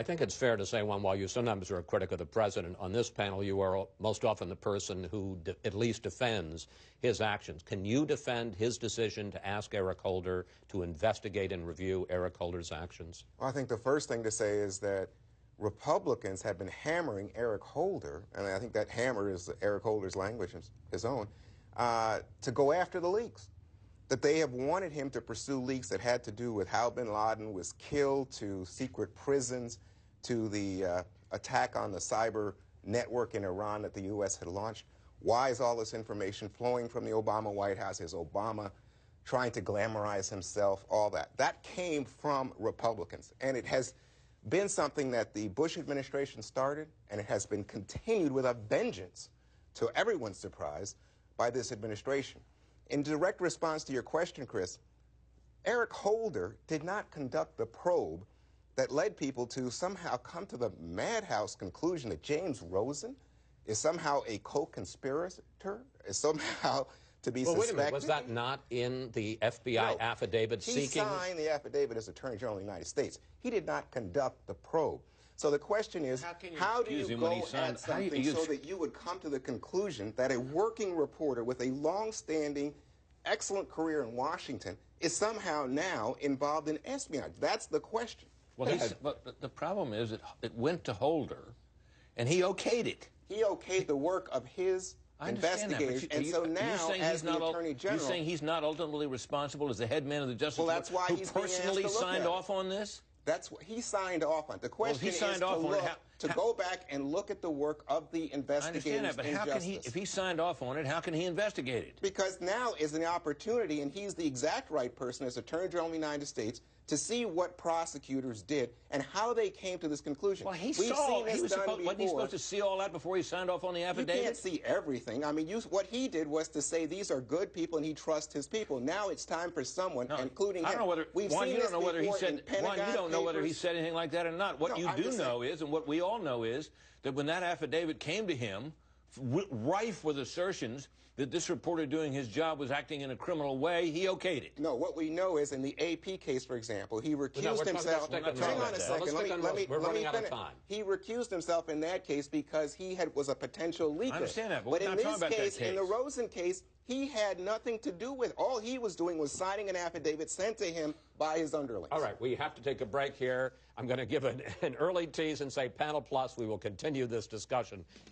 I think it's fair to say, Juan, while you sometimes are a critic of the president, on this panel you are most often the person who at least defends his actions. Can you defend his decision to ask Eric Holder to investigate and review Eric Holder's actions? Well, I think the first thing to say is that Republicans have been hammering Eric Holder, and I think that hammer is Eric Holder's language, his own, to go after the leaks. That they have wanted him to pursue leaks that had to do with how bin Laden was killed, to secret prisons, to the attack on the cyber network in Iran that the U.S. had launched. Why is all this information flowing from the Obama White House? Is Obama trying to glamorize himself? All that. That came from Republicans, and it has been something that the Bush administration started, and it has been continued with a vengeance, to everyone's surprise, by this administration. In direct response to your question, Chris, Eric Holder did not conduct the probe that led people to somehow come to the madhouse conclusion that James Rosen is somehow a co-conspirator, is somehow to be suspected. Wait a minute, was that not in the FBI affidavit seeking? He signed the affidavit as Attorney General of the United States. He did not conduct the probe. So the question is, how do you go at something so that you would come to the conclusion that a working reporter with a long-standing, excellent career in Washington is somehow now involved in espionage? That's the question. Well, but the problem is it went to Holder, and he okayed it. He okayed the work of his investigators, and so now, as the Attorney General... You're saying he's not ultimately responsible as the head man of the Justice Department, that's why who he's personally signed off on this? That's what he signed off on. The question is to go back and look at the work of the investigators. I understand that, but how can he, if he signed off on it, how can he investigate it? Because now is an opportunity, and he's the exact right person as Attorney General of the United States, to see what prosecutors did and how they came to this conclusion. Well, wasn't he supposed to see all that before he signed off on the affidavit? You can't see everything. I mean, what he did was to say these are good people and he trusts his people. Now it's time for someone, including him. I don't know whether, Juan, you don't know whether he said, Juan, you don't know whether he said anything like that or not. What you do know is, and what we all know is, that when that affidavit came to him, rife with assertions that this reporter doing his job was acting in a criminal way, he okayed it. No, what we know is in the AP case, for example, he recused himself. Hang on a second. Let me finish. He recused himself in that case because he was a potential leaker. I understand that, but in this case, in the Rosen case, he had nothing to do with it. All he was doing was signing an affidavit sent to him by his underlings. All right, we have to take a break here. I'm going to give an early tease and say, Panel Plus, we will continue this discussion.